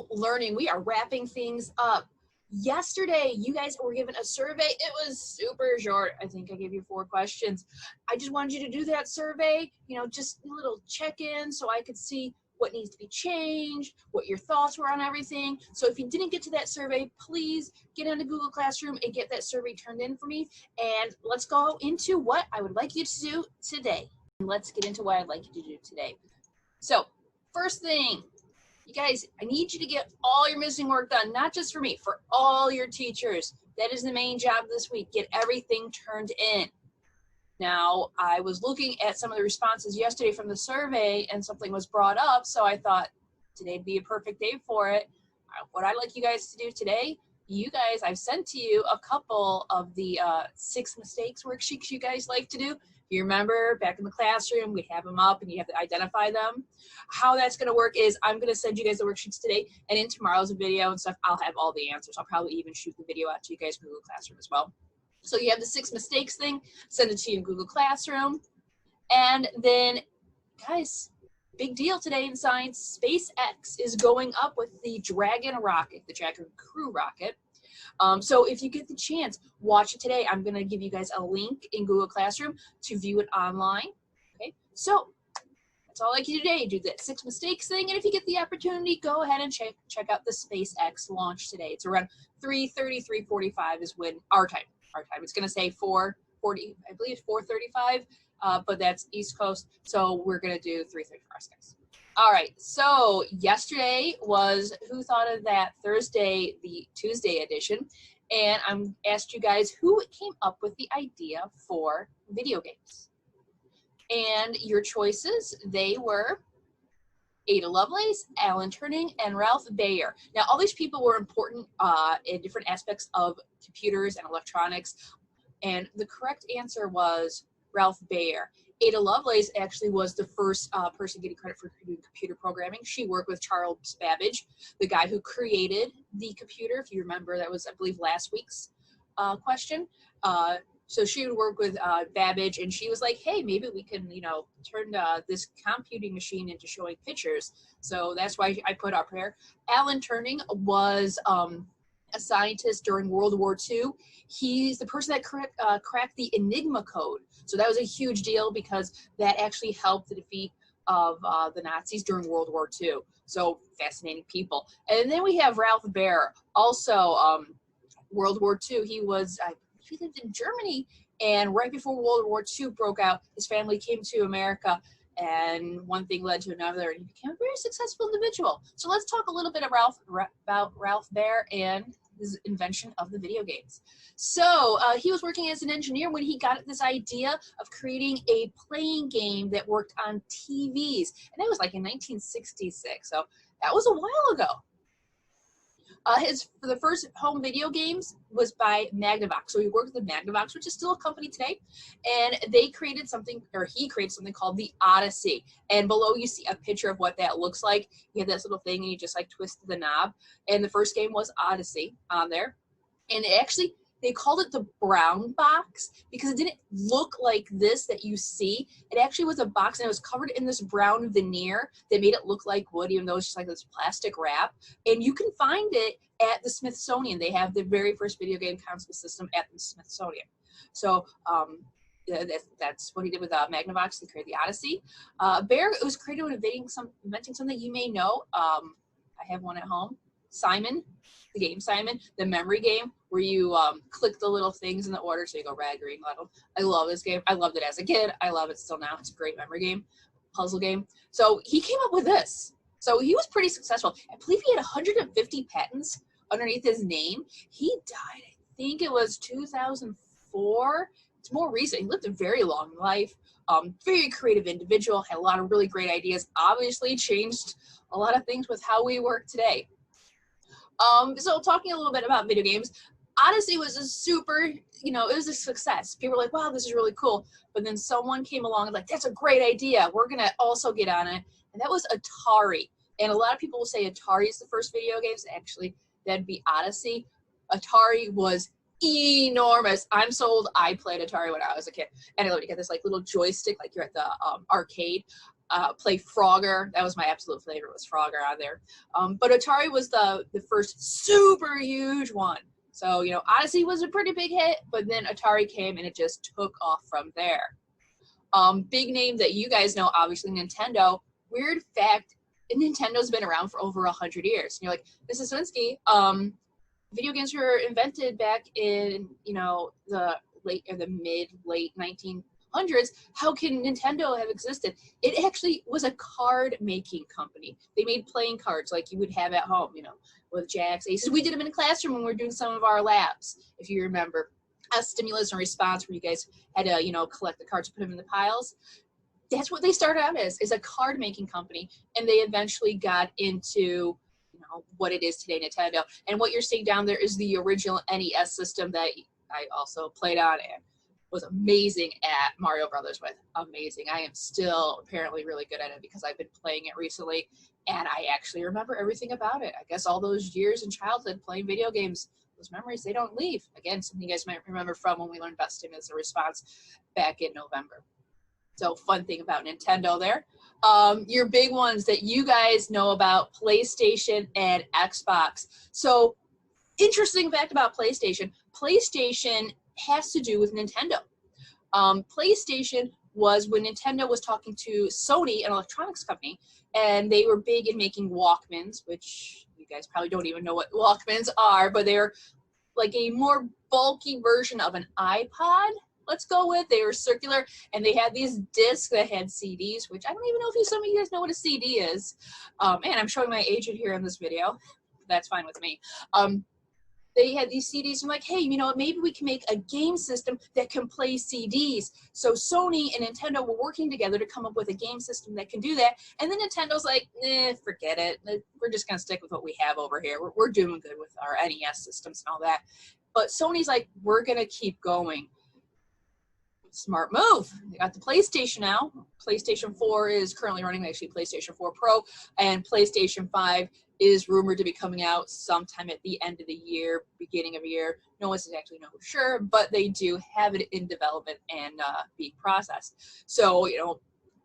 remote learning. We are wrapping things up. Yesterday, you guys were given a survey. It was super short. I think I gave you 4 questions. I just wanted you to do that survey, just a little check-in so I could see what needs to be changed, what your thoughts were on everything. So if you didn't get to that survey, please get into Google Classroom and get that survey turned in for me. And let's go into what I would like you to do today. Let's get into what I'd like you to do today. So first thing, you guys, I need you to get all your missing work done, not just for me, for all your teachers. That is the main job this week. Get everything turned in. Now, I was looking at some of the responses yesterday from the survey and something was brought up, so I thought today'd be a perfect day for it. What I'd like you guys to do today, I've sent to you a couple of the 6 mistakes worksheets you guys like to do. You remember back in the classroom, we have them up and you have to identify them. How that's gonna work is I'm gonna send you guys the worksheets today, and in tomorrow's video and stuff, I'll have all the answers. I'll probably even shoot the video out to you guys in Google Classroom as well. So you have the 6 mistakes thing, send it to you in Google Classroom. And then, guys, big deal today in science, SpaceX is going up with the Dragon rocket, the Dragon Crew rocket. So if you get the chance, watch it today. I'm gonna give you guys a link in Google Classroom to view it online, okay? So that's all I can do today, do that 6 mistakes thing, and if you get the opportunity, go ahead and check out the SpaceX launch today. It's around 3:30, 3:45 is when our time. It's going to say 4:40, I believe 4:35, but that's East Coast. So we're going to do 3:30 for us guys. All right. So yesterday was Who Thought of That Thursday, the Tuesday edition. And I'm asked you guys who came up with the idea for video games. And your choices, they were Ada Lovelace, Alan Turing, and Ralph Baer. Now, all these people were important in different aspects of computers and electronics, and the correct answer was Ralph Baer. Ada Lovelace actually was the first person getting credit for doing computer programming. She worked with Charles Babbage, the guy who created the computer. If you remember, that was, I believe, last week's question. So she would work with Babbage, and she was like, hey, maybe we can, turn this computing machine into showing pictures. So that's why I put up here. Alan Turing was a scientist during World War II. He's the person that cracked the Enigma code. So that was a huge deal because that actually helped the defeat of the Nazis during World War II. So fascinating people. And then we have Ralph Baer, also World War II. He lived in Germany, and right before World War II broke out, his family came to America, and one thing led to another, and he became a very successful individual. So let's talk a little bit about Ralph Baer and his invention of the video games. So he was working as an engineer when he got this idea of creating a playing game that worked on TVs, and that was like in 1966, so that was a while ago. The first home video games was by Magnavox. So he worked with Magnavox, which is still a company today. And they created something, or he created something called the Odyssey. And below you see a picture of what that looks like. You have this little thing and you just like twisted the knob. And the first game was Odyssey on there. And they called it the brown box because it didn't look like this that you see. It actually was a box, and it was covered in this brown veneer that made it look like wood, even though it's just like this plastic wrap. And you can find it at the Smithsonian. They have the very first video game console system at the Smithsonian. So that's what he did with Magnavox. He created the Odyssey. Baer was created when inventing something you may know. I have one at home. Simon, the game Simon, the memory game where you click the little things in the order, so you go red, green, yellow. I love this game. I loved it as a kid. I love it still now. It's a great memory game, puzzle game. So he came up with this. So he was pretty successful. I believe he had 150 patents underneath his name. He died, I think it was 2004. It's more recent. He lived a very long life. Very creative individual, had a lot of really great ideas. Obviously changed a lot of things with how we work today. So talking a little bit about video games, Odyssey was a super, it was a success. People were like, wow, this is really cool. But then someone came along and like, that's a great idea. We're going to also get on it. And that was Atari. And a lot of people will say Atari is the first video games. Actually, that'd be Odyssey. Atari was enormous. I'm sold. I played Atari when I was a kid. And I loved it. You get this like little joystick, like you're at the arcade. play Frogger. That was my absolute favorite, was Frogger on there. But Atari was the first super huge one. So, you know, Odyssey was a pretty big hit, but then Atari came and it just took off from there. Big name that you guys know, obviously, Nintendo. Weird fact, Nintendo's been around for over 100 years. And you're like, Mrs. Swinsky, video games were invented back in, you know, the mid-late 1900s. How can Nintendo have existed? It actually was a card-making company. They made playing cards like you would have at home, you know, with jacks, aces. We did them in a classroom when we were doing some of our labs, if you remember. A stimulus and response where you guys had to, you know, collect the cards and put them in the piles. That's what they started out as, is a card-making company, and they eventually got into, you know, what it is today, Nintendo. And what you're seeing down there is the original NES system that I also played on and was amazing at Mario Brothers with. Amazing. I am still apparently really good at it because I've been playing it recently, and I actually remember everything about it. I guess all those years in childhood playing video games, those memories, they don't leave. Again, something you guys might remember from when we learned Best Stimulus and Response back in November. So fun thing about Nintendo there. Your big ones that you guys know about, PlayStation and Xbox. So interesting fact about PlayStation. PlayStation has to do with Nintendo. PlayStation was when Nintendo was talking to Sony, an electronics company, and they were big in making Walkmans, which you guys probably don't even know what Walkmans are, but they're like a more bulky version of an iPod. Let's go with. They were circular, and they had these discs that had CDs, which I don't even know if some of you guys know what a CD is. And I'm showing my age here in this video. That's fine with me. They had these CDs. I'm like, hey, you know, maybe we can make a game system that can play CDs. So Sony and Nintendo were working together to come up with a game system that can do that. And then Nintendo's like, forget it. We're just going to stick with what we have over here. We're doing good with our NES systems and all that. But Sony's like, we're going to keep going. Smart move. They got the PlayStation now. PlayStation 4 is currently running, actually, PlayStation 4 Pro, and PlayStation 5 is rumored to be coming out sometime at the end of the year, beginning of the year. No one's actually know for sure, but they do have it in development and being processed. So, you know,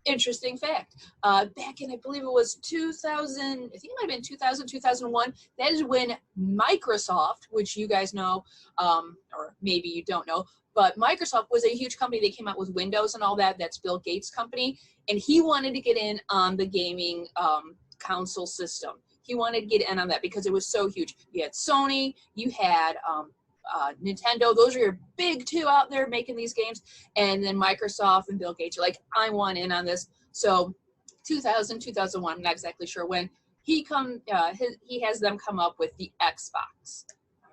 interesting fact. Back in, I believe it was 2000, I think it might have been 2000, 2001, that is when Microsoft, which you guys know, or maybe you don't know, but Microsoft was a huge company. They came out with Windows and all that. That's Bill Gates' company. And he wanted to get in on the gaming console system. He wanted to get in on that because it was so huge. You had Sony, you had Nintendo. Those are your big two out there making these games. And then Microsoft and Bill Gates are like, I want in on this. So 2000, 2001, I'm not exactly sure when, he has them come up with the Xbox.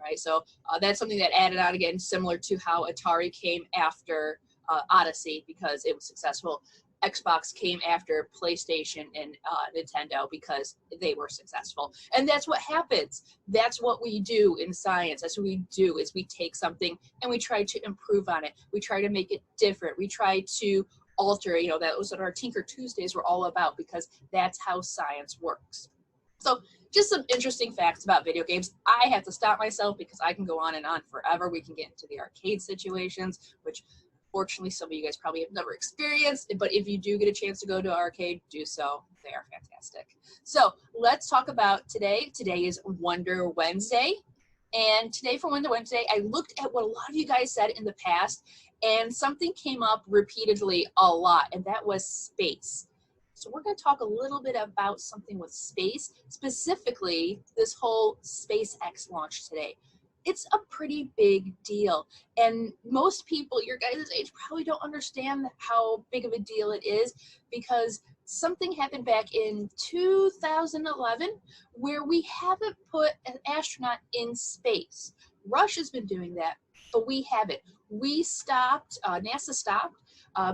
Right, so that's something that added on, again, similar to how Atari came after Odyssey because it was successful. Xbox came after PlayStation and Nintendo because they were successful. And that's what happens. That's what we do in science. That's what we do, is we take something and we try to improve on it. We try to make it different. We try to alter, you know, that was what our Tinker Tuesdays were all about because that's how science works. So just some interesting facts about video games. I have to stop myself because I can go on and on forever. We can get into the arcade situations, which fortunately some of you guys probably have never experienced, but if you do get a chance to go to an arcade, do so. They are fantastic. So let's talk about today. Today is Wonder Wednesday. And today for Wonder Wednesday, I looked at what a lot of you guys said in the past, and something came up repeatedly a lot, and that was space. So we're going to talk a little bit about something with space, specifically this whole SpaceX launch today. It's a pretty big deal. And most people your guys' age probably don't understand how big of a deal it is because something happened back in 2011 where we haven't put an astronaut in space. Russia's been doing that, but we haven't. We stopped, NASA stopped,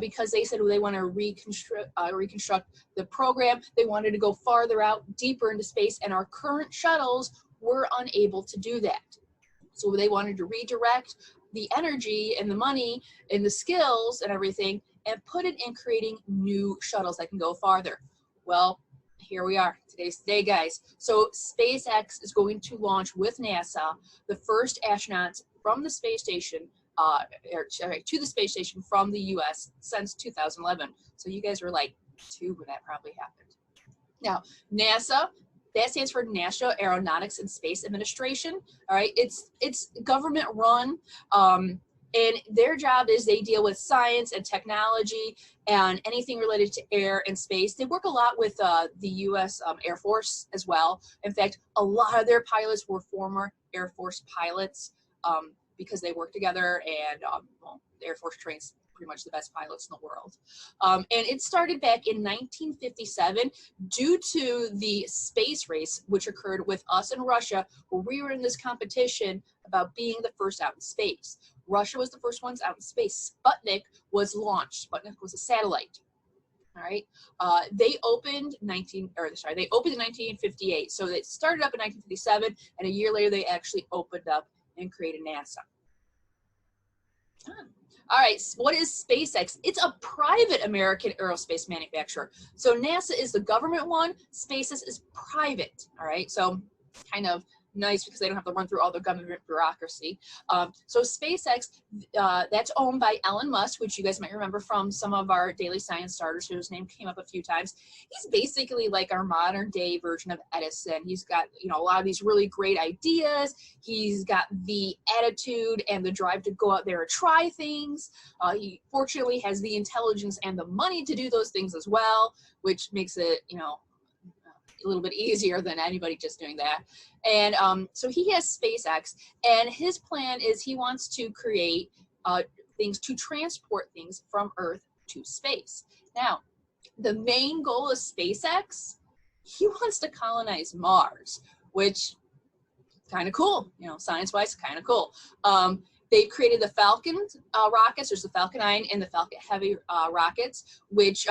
because they said they want to reconstruct the program. They wanted to go farther out, deeper into space, and our current shuttles were unable to do that. So they wanted to redirect the energy and the money and the skills and everything and put it in creating new shuttles that can go farther. Well, here we are. Today's the day, guys. So SpaceX is going to launch with NASA the first astronauts from the space station to the space station from the U.S. since 2011. So you guys were like 2002 when that probably happened. Now, NASA, that stands for National Aeronautics and Space Administration. All right, it's government run, and their job is they deal with science and technology and anything related to air and space. They work a lot with the U.S. Air Force as well. In fact, a lot of their pilots were former Air Force pilots because they work together, and well, the Air Force trains pretty much the best pilots in the world. And it started back in 1957 due to the space race, which occurred with us and Russia, where we were in this competition about being the first out in space. Russia was the first ones out in space. Sputnik was launched. Sputnik was a satellite. All right. They opened in 1958. So they started up in 1957, and a year later they actually opened up and created NASA. All right, what is SpaceX? It's a private American aerospace manufacturer. So NASA is the government one, SpaceX is private, all right? So kind of nice because they don't have to run through all the government bureaucracy. So SpaceX, that's owned by Elon Musk, which you guys might remember from some of our Daily Science starters, whose name came up a few times. He's basically like our modern day version of Edison. He's got, you know, a lot of these really great ideas. He's got the attitude and the drive to go out there and try things. He fortunately has the intelligence and the money to do those things as well, which makes it, you know, a little bit easier than anybody just doing that. And so he has SpaceX, and his plan is he wants to create things to transport things from Earth to space. Now, the main goal of SpaceX, he wants to colonize Mars, which kind of cool, you know, science-wise, kind of cool. They've created the Falcon rockets. There's the Falcon 9 and the Falcon Heavy rockets, which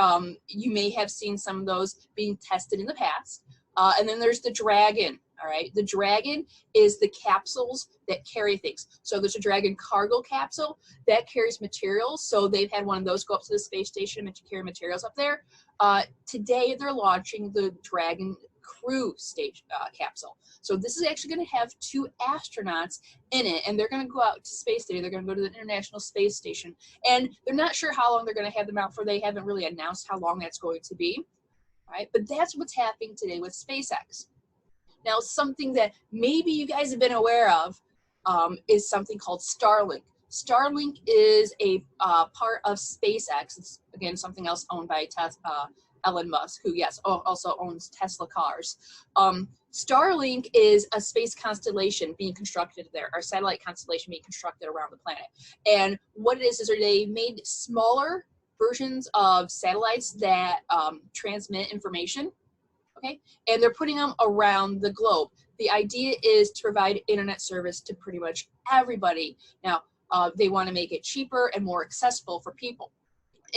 you may have seen some of those being tested in the past. And then there's the Dragon, all right? The Dragon is the capsules that carry things. So there's a Dragon cargo capsule that carries materials. So they've had one of those go up to the space station and to carry materials up there. Today, they're launching the Dragon Crew station capsule. So this is actually going to have 2 astronauts in it, and they're going to go out to space today. They're going to go to the International Space Station, and they're not sure how long they're going to have them out for. They haven't really announced how long that's going to be, right? But that's what's happening today with SpaceX. Now, something that maybe you guys have been aware of is something called Starlink. Starlink is a part of SpaceX. It's, again, something else owned by Elon Musk, who, yes, also owns Tesla cars. Starlink is a space constellation being constructed there, our satellite constellation being constructed around the planet. And what it is they made smaller versions of satellites that transmit information, okay? And they're putting them around the globe. The idea is to provide internet service to pretty much everybody. Now, they want to make it cheaper and more accessible for people.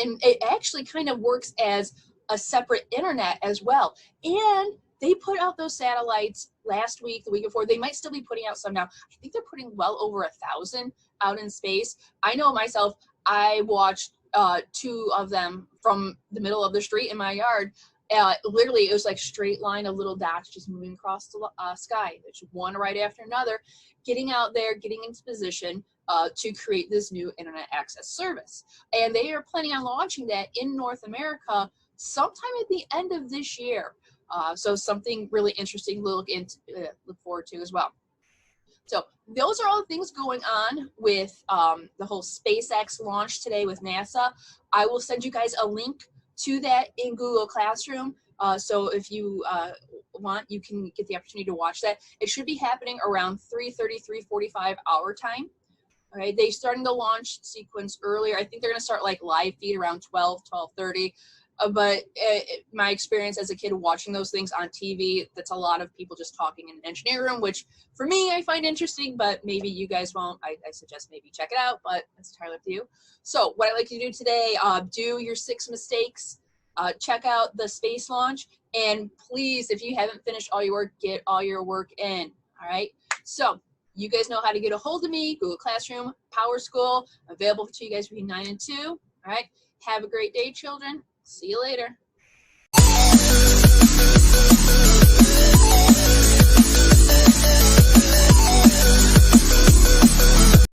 And it actually kind of works as a separate internet as well. And they put out those satellites last week, the week before. They might still be putting out some now. I think they're putting well over 1,000 out in space. I know myself, I watched 2 of them from the middle of the street in my yard. Literally, it was like straight line of little dots just moving across the sky. There's one right after another, getting out there, getting into position to create this new internet access service. And they are planning on launching that in North America sometime at the end of this year. So something really interesting to look forward to as well. So those are all the things going on with the whole SpaceX launch today with NASA. I will send you guys a link to that in Google Classroom. So if you want, you can get the opportunity to watch that. It should be happening around 3:30, 3:45 our time. All right, they started the launch sequence earlier. I think they're going to start like live feed around 12, 12:30. But my experience as a kid watching those things on TV, that's a lot of people just talking in an engineering room, which for me, I find interesting, but maybe you guys won't. I suggest maybe check it out, but it's entirely up to you. So what I'd like you to do today, do your 6 mistakes, check out the space launch, and please, if you haven't finished all your work, get all your work in, all right? So you guys know how to get a hold of me, Google Classroom, PowerSchool, available to you guys between 9 and 2, all right? Have a great day, children. See you later.